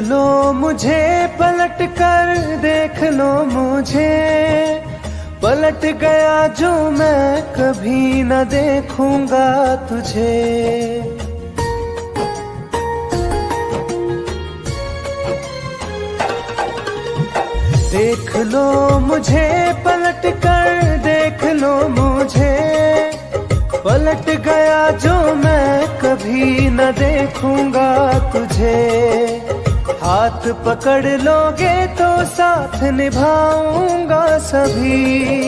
लो मुझे पलट कर, देख लो मुझे, पलट गया जो मैं कभी न देखूंगा तुझे। देख लो मुझे पलट कर, देख लो मुझे, पलट गया जो मैं कभी न देखूंगा तुझे। हाथ पकड़ लोगे तो साथ निभाऊंगा सभी,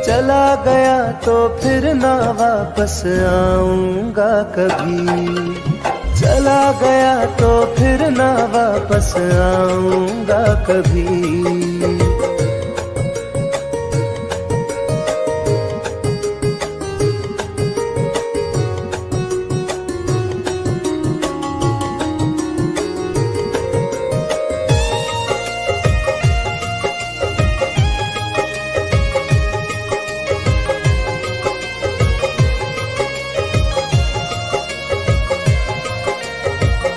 चला गया तो फिर ना वापस आऊंगा कभी। चला गया तो फिर ना वापस आऊंगा कभी।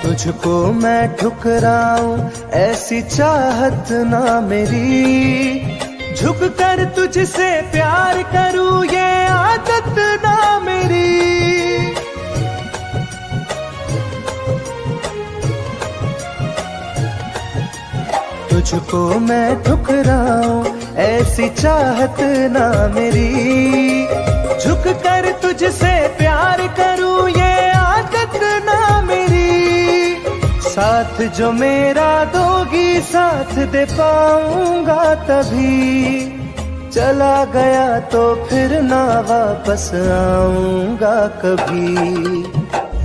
तुझको मैं ठुकराऊं ऐसी चाहत ना मेरी, झुक कर तुझसे प्यार करूं ये आदत ना मेरी। तुझको मैं ठुकराऊं ऐसी चाहत ना मेरी, झुक कर तुझसे प्यार करूं ये आदत ना मेरी। साथ जो मेरा दोगी साथ दे पाऊंगा तभी, चला गया तो फिर ना वापस आऊंगा कभी।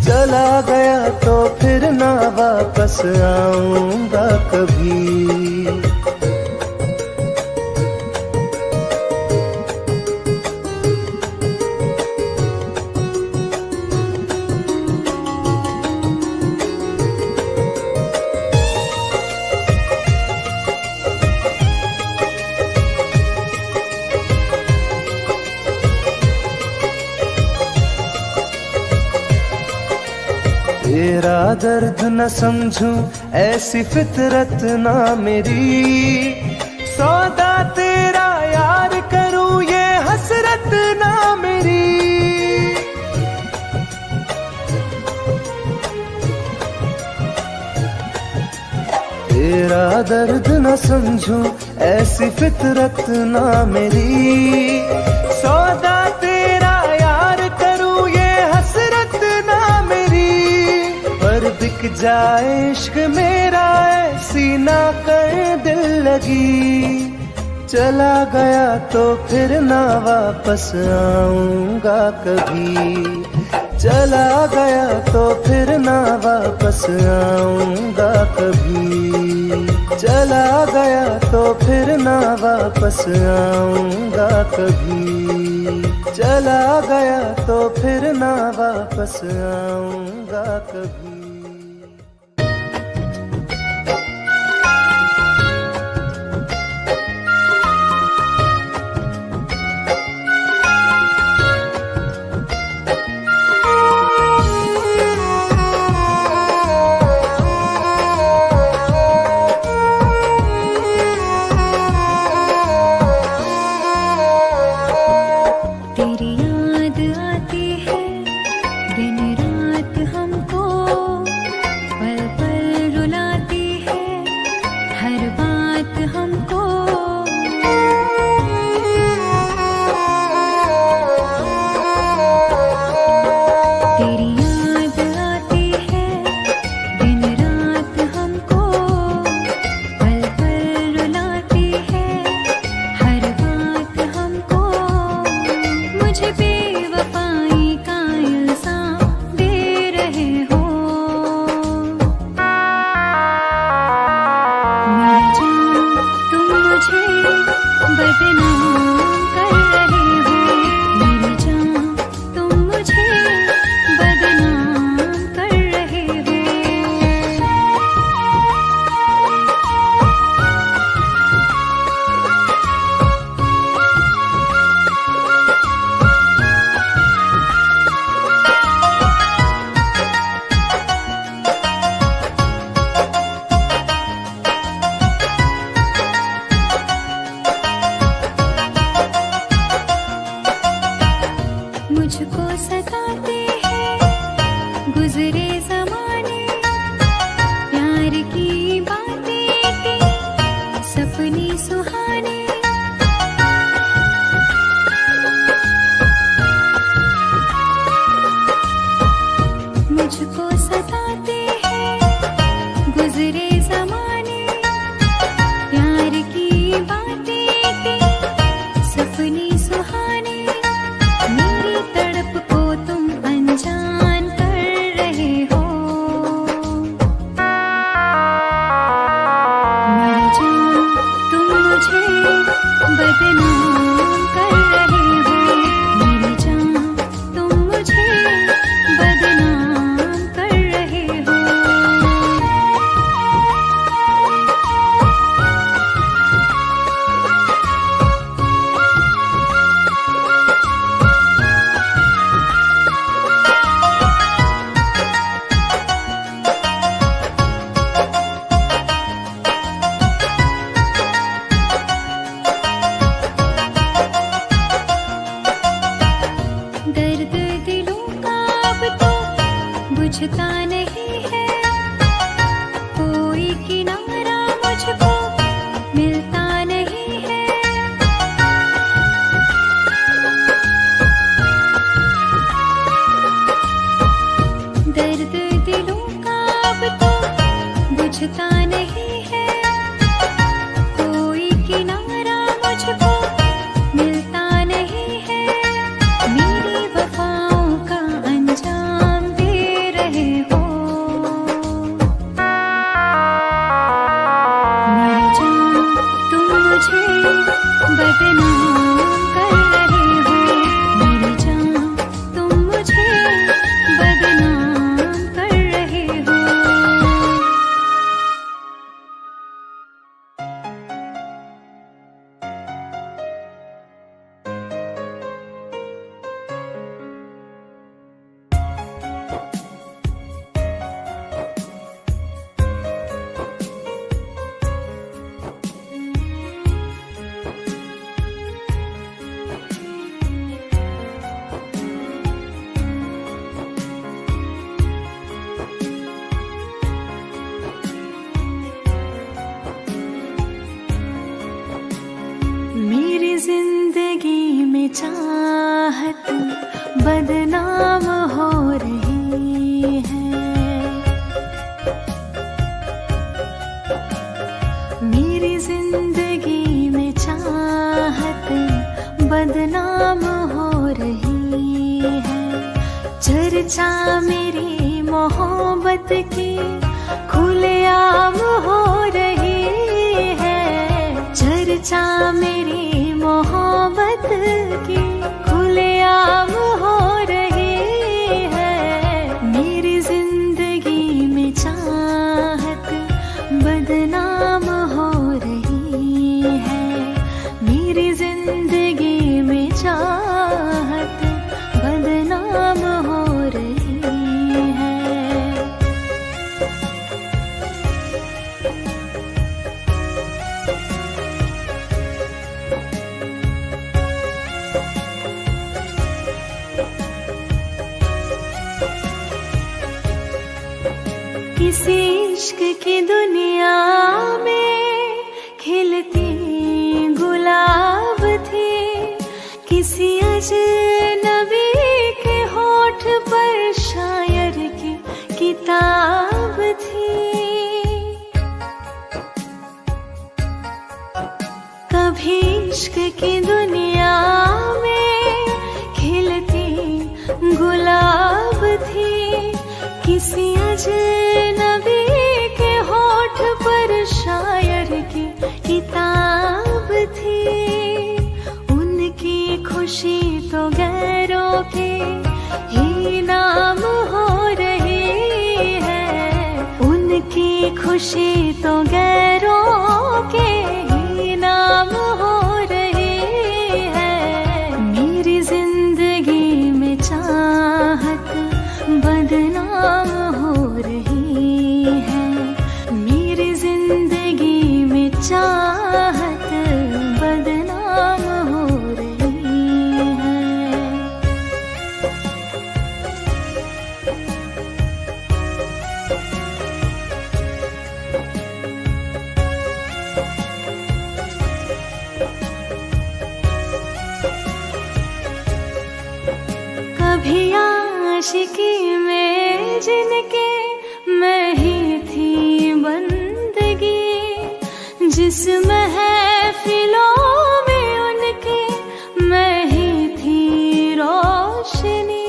चला गया तो फिर ना वापस आऊंगा कभी। तेरा दर्द न समझूं ऐसी फितरत ना मेरी, सौदा तेरा यार करूं ये हसरत ना मेरी। तेरा दर्द न समझूं ऐसी फितरत ना मेरी, सौदा तेरा यार करूं ये हसरत ना मेरी। पर बिक जाए इश्क मेरा ऐसी ना कर दिल लगी, चला गया तो फिर ना वापस आऊंगा कभी। चला गया तो फिर ना वापस आऊंगा कभी। चला गया तो फिर ना वापस आऊंगा कभी। चला गया तो फिर ना वापस आऊंगा कभी। तुम बदनाम कर रहे हो। मेरी जान तुम मुझे बदनाम कर रहे हो। दर्द दिलों का अब तो बुझता नहीं है, कोई किनारा मुझको मिलता नहीं है। दर्द दिलों का अब तो बुझता नहीं है, कोई किनारा मुझको मिलता नहीं है। मेरी वफाओं का अंजाम दे रहे हो। मेरी जान तुम मुझे बदनाम कर रहे हो। मेरी जान तुम मुझे बदनाम कर रहे हो। मेरी जिंदगी में चाहत बदनाम हो रही है। मेरी जिंदगी में चाहत बदनाम हो रही है। चर्चा मेरी मोहब्बत की खुलेआम हो रही है। चर्चा मेरी मोहब्बत की खुलेआम हो रही है। मेरी जिंदगी में चाहत बदनाम हो रही है। मेरी जिंदगी में चाहत बदनाम हो रही है। किसी इश्क की दुनिया में खिलती गुलाब थी। किसी अजनबी के होठ पर शायर की किताब थी। कभी इश्क की दुनिया में खिलती गुलाब थी। किसी अजनबी के होठ पर शायर की किताब थी। उनकी खुशी तो गैरों के ही नाम हो रही है। उनकी खुशी तो गैरों के ही नाम हो रही है। मेरी जिंदगी में चाहत बदनाम हो रही है। मेरी जिंदगी में चाहत बदनाम हो रही है। कभी आशिकी में जिनके मैं ही थी बंदगी। जिस महफिलों में उनके मैं ही थी रोशनी।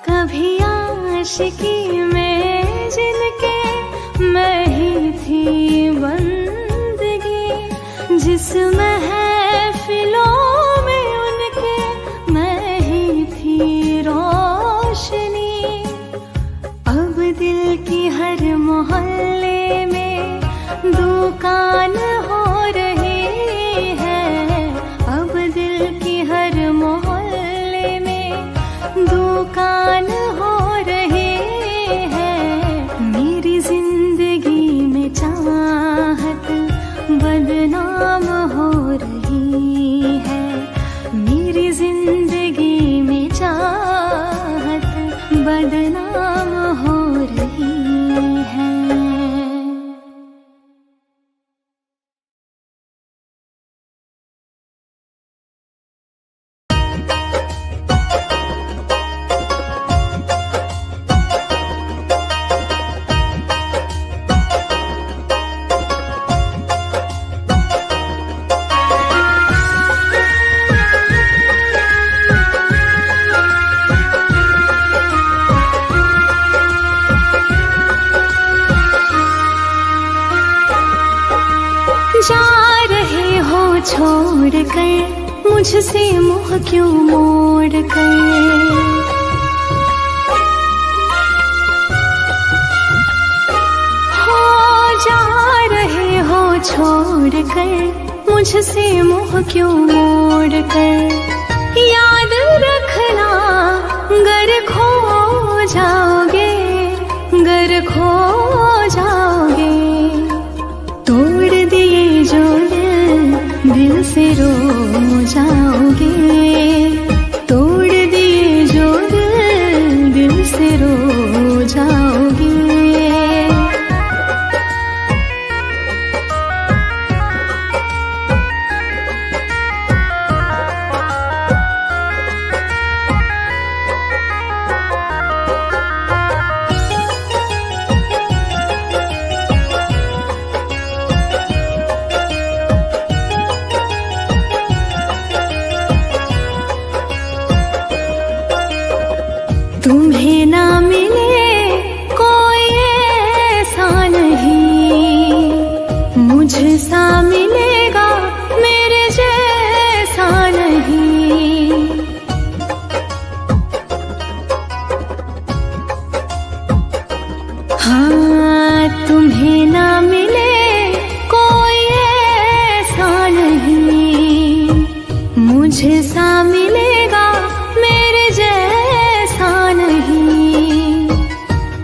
कभी आशिकी में जिनके मैं ही थी उस महफिलों में उनके मैं ही थी रोशनी। अब दिल की हर मोहल्ले में दुकान हो रही है। अब दिल की हर मोहल्ले में दुकान हो रही है। मेरी जिंदगी में चाहत बदनाम हो रही है। मेरी जिंदगी में चाहत बदनाम हो रही है। जा रहे हो छोड़ कर मुझसे मुँह क्यों मोड़ कर। हो जा रहे हो छोड़ कर मुझसे मुँह क्यों मोड़ कर। याद रखना गर खो जाओगे, गर खो जाओगे। तोड़ दिए जो दिल से रो जाओगे। तोड़ दिए जो दिल से रो जाओगे। तुम्हें ना मिले कोई ऐसा नहीं, मुझसा मिलेगा मेरे जैसा नहीं। हाँ तुम्हें ना मिले कोई ऐसा नहीं, मुझसा मिलेगा मेरे जैसा नहीं।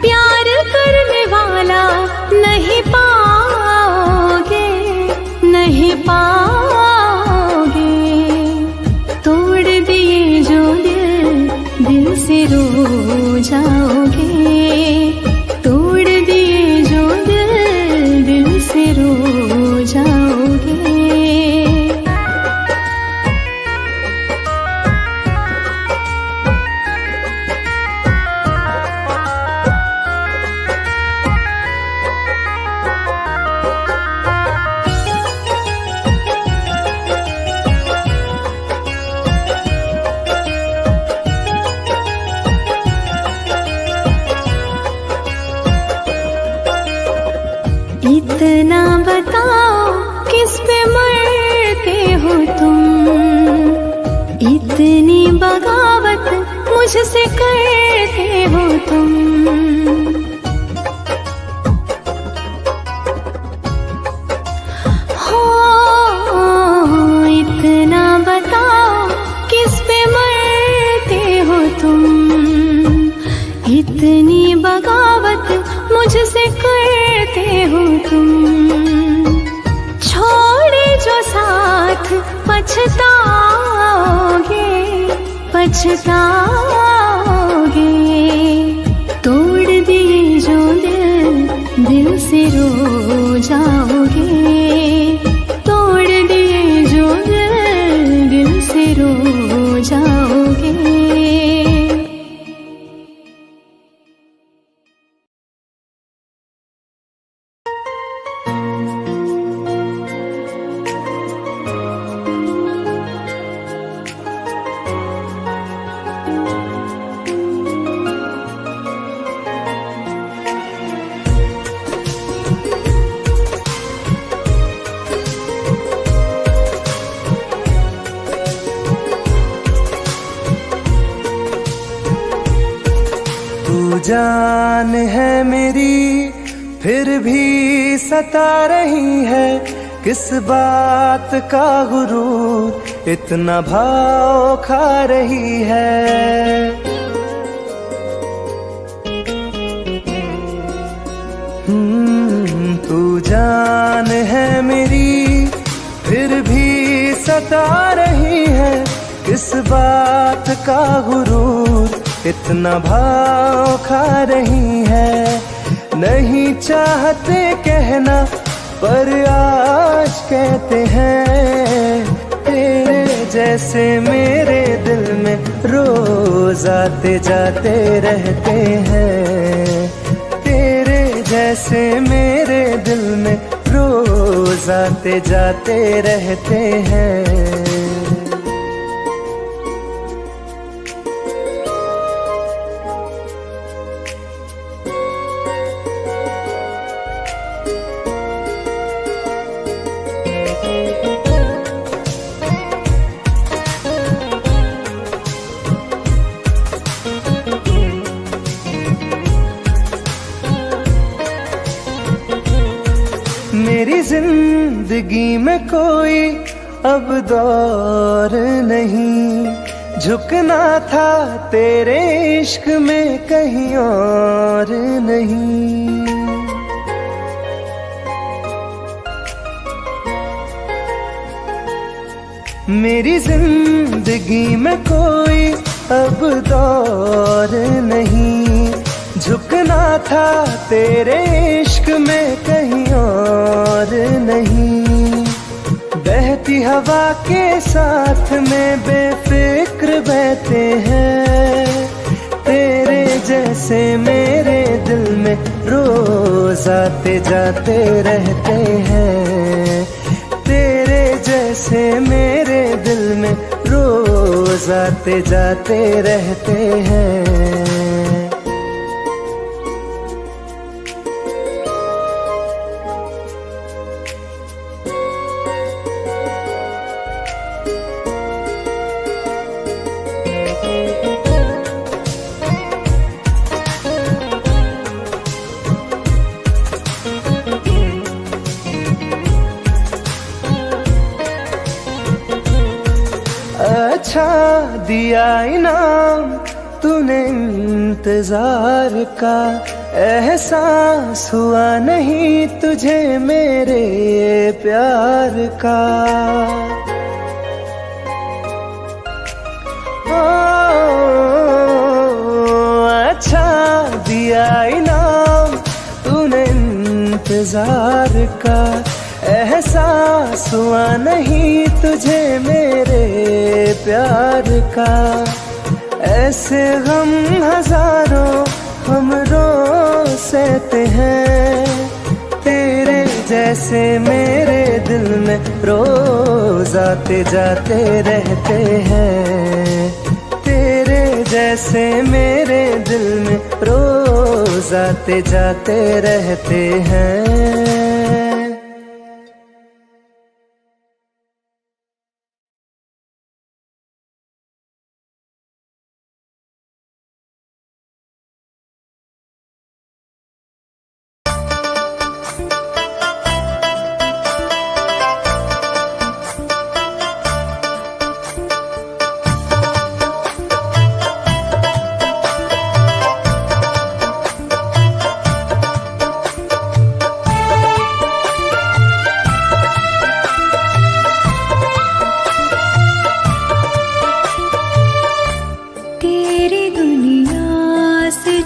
प्यार करने वाला नहीं पाओगे, नहीं पाओगे। तोड़ दिए जो दिल से रो जाओगे। तोड़ दिए जो दिल से रो जाओगे। इतना बताओ किस पे मरते हो तुम, इतनी बगावत मुझसे करते हो तुम। हो इतना बताओ किस पे मरते हो तुम, इतनी बगावत मुझसे करते हो तुम। छोड़े जो साथ पछताओगे, पछताओगे। तोड़ दिए जो दिल से रो जाओगे। तोड़ दिए जो दिल से रो जाओगे। जान है मेरी फिर भी सता रही है, किस बात का गुरूर इतना भाव खा रही है। तू जान है मेरी फिर भी सता रही है, किस बात का गुरूर इतना भाव खा रही है। नहीं चाहते कहना पर आज कहते हैं, तेरे जैसे मेरे दिल में रोज आते जाते रहते हैं। तेरे जैसे मेरे दिल में रोज आते जाते रहते हैं। मेरी जिंदगी में कोई अब दौर नहीं, झुकना था तेरे इश्क में कहीं और नहीं। मेरी जिंदगी में कोई अब दौर नहीं, झुकना था तेरे इश्क में कहीं और नहीं। बहती हवा के साथ में बेफिक्र बहते हैं, तेरे जैसे मेरे दिल में रोज आते जाते रहते हैं। तेरे जैसे मेरे दिल में रोज आते जाते रहते हैं। अच्छा दिया इनाम तूने इंतजार का, एहसास हुआ नहीं तुझे मेरे प्यार का। अच्छा दिया इनाम तूने इंतजार का, एहसास हुआ नहीं तुझे मेरे प्यार का। ऐसे गम हजारों हम रोज सहते हैं, तेरे जैसे मेरे दिल में रोज आते जाते रहते हैं। तेरे जैसे मेरे दिल में रोज आते जाते रहते हैं।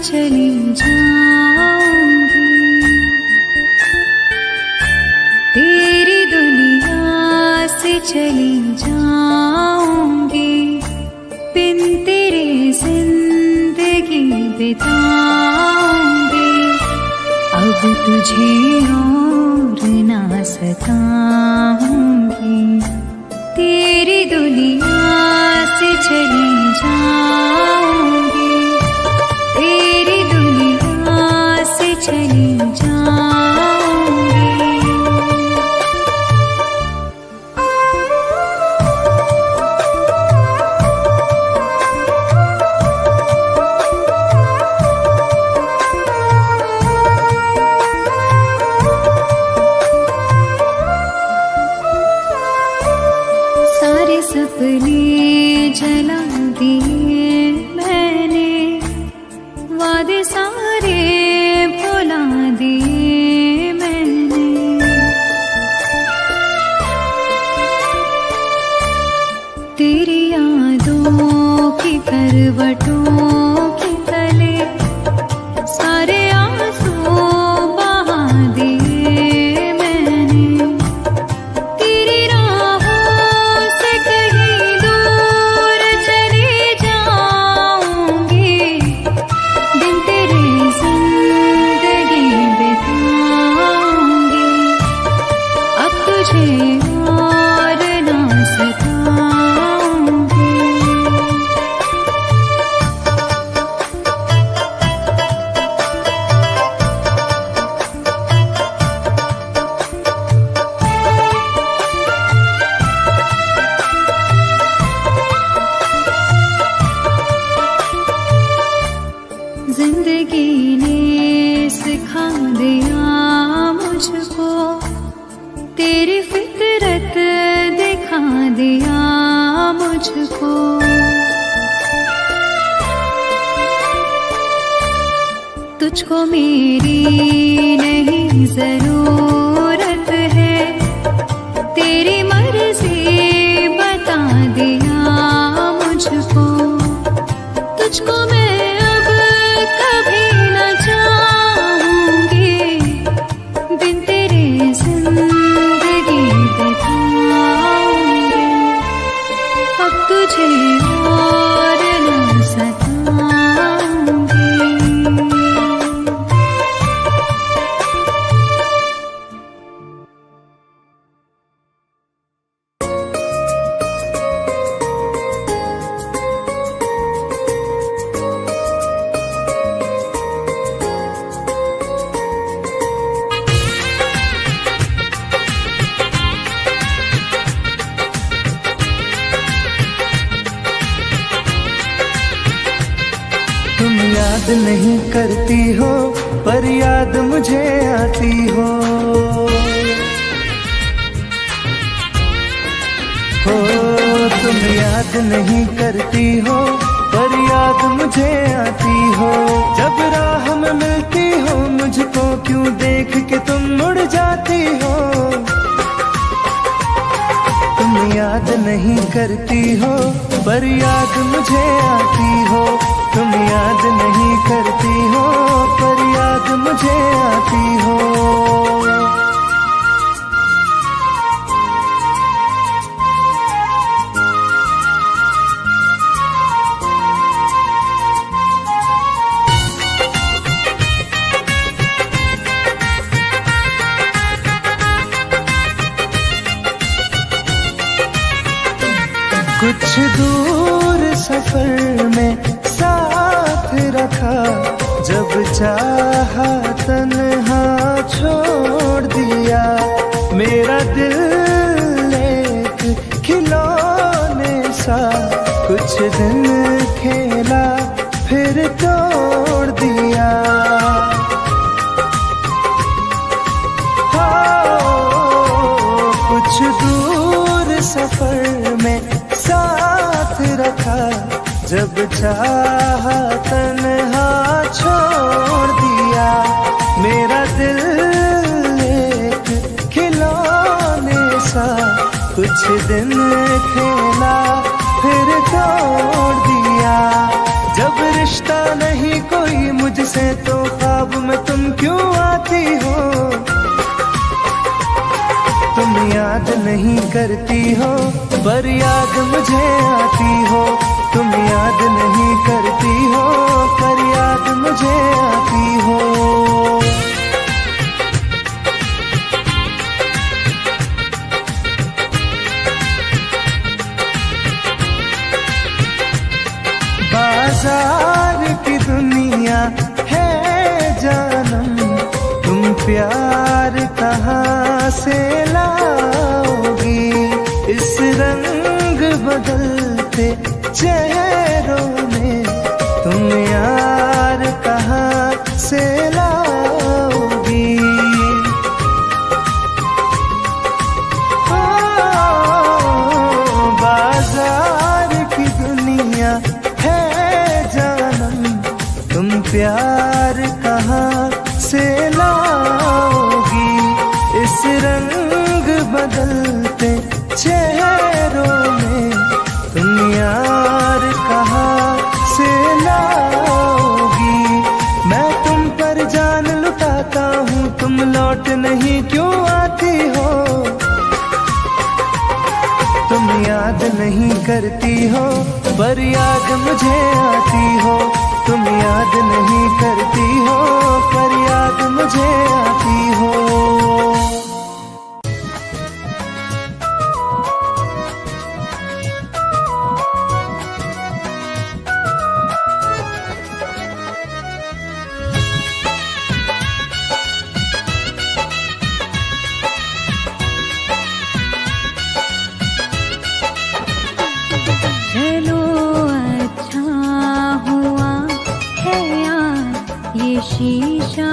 चली जाऊंगी, तेरी दुनिया से चली जाऊंगी, बिन तेरे जिंदगी बिताऊंगी। अब तुझे और ना सताऊंगी, तेरी दुनिया से चली जाऊंगी, तेरी दुनिया से चली जाऊंगी। दिया मुझको, तेरी फितरत दिखा दिया मुझको। तुझको मेरी नहीं जरूरत है, तेरी मर्जी बता दिया मुझको। तुझको मैं अब कभी न चाहूंगी, बिन तेरे जिंदगी बिताऊंगी। अब तुझे और न सताऊंगी। तुम याद नहीं करती हो पर याद मुझे आती हो। तुम याद नहीं करती हो पर याद मुझे आती हो। जब राह में मिलती हो मुझको क्यों देख के तुम मुड़ जाती हो। तुम याद नहीं करती हो पर याद मुझे आती हो। तुम याद नहीं करती हो पर याद मुझे आती हो। कुछ दूर सफर में साथ रखा, जब चाहा तन्हा छोड़ दिया। मेरा दिल एक खिलौने सा कुछ दिन खेला फिर तोड़ दिया। कुछ दूर सफर में साथ रखा, जब चाहा तन्हा छोड़ दिया। मेरा दिल एक खिलौने सा कुछ दिन खेला फिर तोड़ दिया। जब रिश्ता नहीं कोई मुझसे तो ख्वाब में तुम क्यों आती हो। तुम याद नहीं करती हो पर याद मुझे आती हो। तुम याद नहीं करती हो पर याद मुझे आती हो। बाजार की दुनिया है जानम, तुम प्यार कहाँ से लाओगी। इस रंग बदलते चेहरों में तुम यार कहाँ से लाओगी। बाजार की दुनिया है जानम, तुम प्यार कहाँ से लाओगी। इस रंग बदलते चेहरों में तुम यार कहाँ से लाओगी। मैं तुम पर जान लुटाता हूँ, तुम लौट नहीं क्यों आती हो। तुम याद नहीं करती हो पर याद मुझे आती हो। तुम याद नहीं करती हो पर याद मुझे आती हो। चलो अच्छा हुआ है यार ये शीशा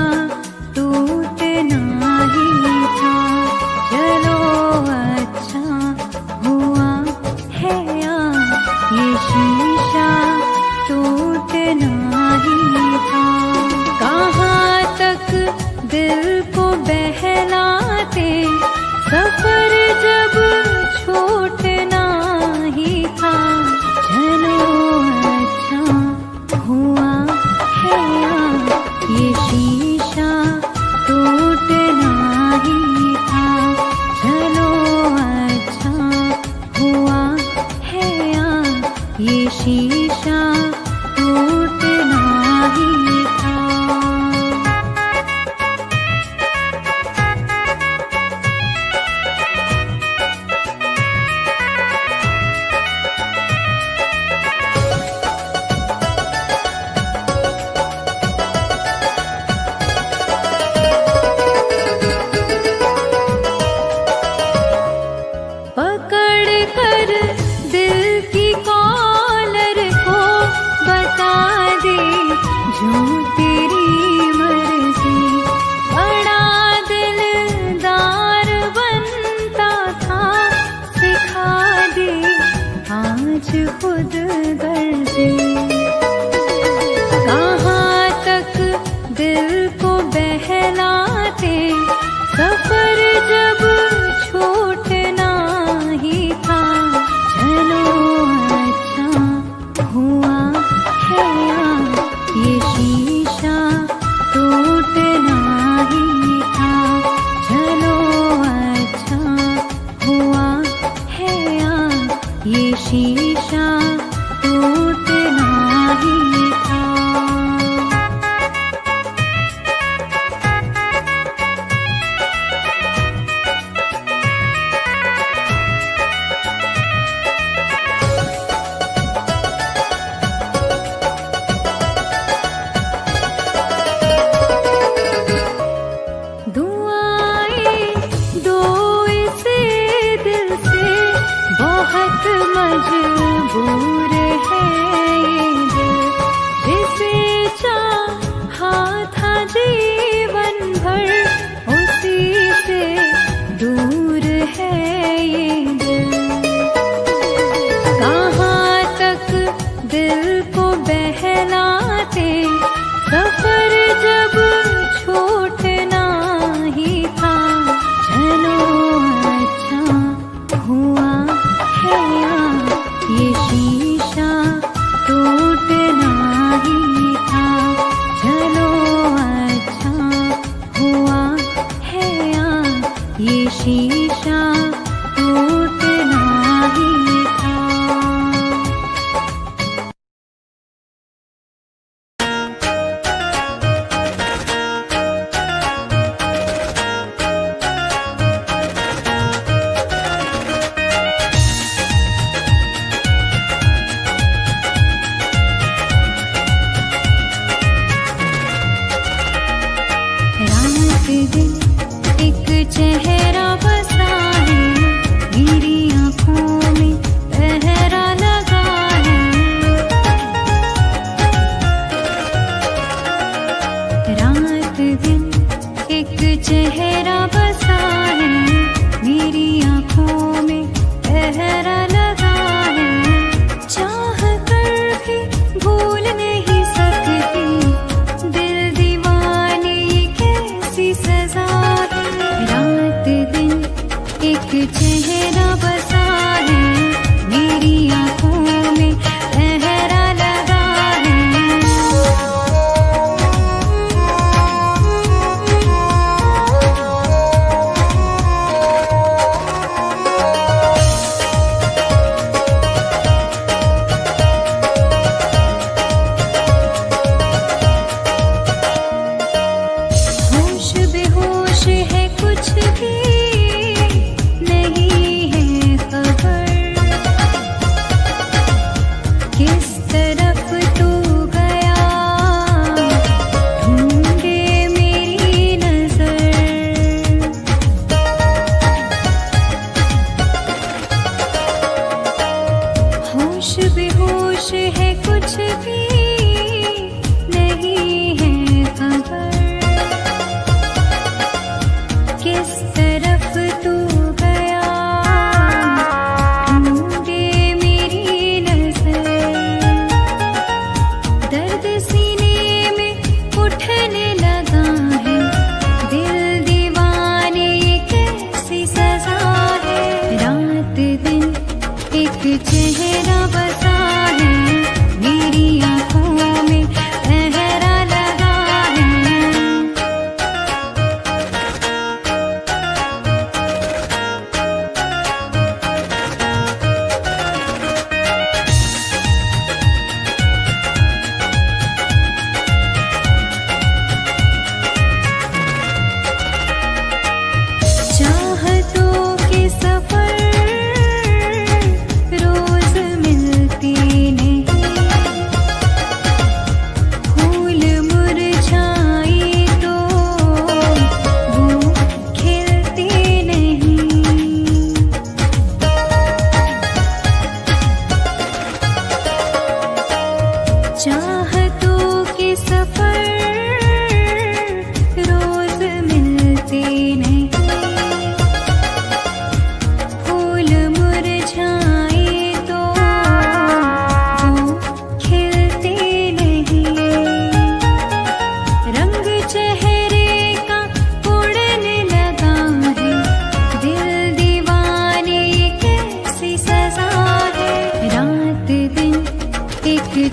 तू को बहलाते, सफर जब छूटना ही था। चलो अच्छा हुआ है ये शीशा टूटना ही था। चलो अच्छा हुआ है ये शीशा टूटना ही था। पकड़ कर दिल की कॉलर को बता दे जो तेरी मर्जी। बड़ा दिलदार बनता था, सिखा दे आज खुद गर्जी। कहाँ तक दिल को बहलाते, सफर जब छूटना ही था। चलो अच्छा हुआ है ये शीशा टूटना ही था। चलो अच्छा हुआ है ये शीशा टूटना ही था। दुआएं दो इसे दिल से, बहुत मजबूर है ये दिल। जिसे चाहा था जीवन भर, उसी से दूर है ये दिल। कहाँ तक दिल को बहलाते, सफर जब छूटना ही था। चलो अच्छा हुआ है ये शीशा टूटना ही था। चलो अच्छा हुआ है ये शीशा टूटना ही था। रात दिन एक चेहरा बसा है, मेरी आँखों में पहरा लगा है। रात दिन एक चेहरा बसा है, मेरी आँखों में पहरा लगा है। चाह कर भी भूल नहीं सकती, दिल दीवाने ये कैसी सजा है। रात दिन एक चेहरा बसा है, मेरी आँखों में पहरा लगा है। होश बेहोश है, कुछ भी नहीं है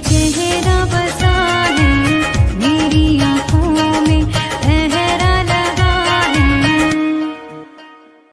चेहरा बसा है मेरी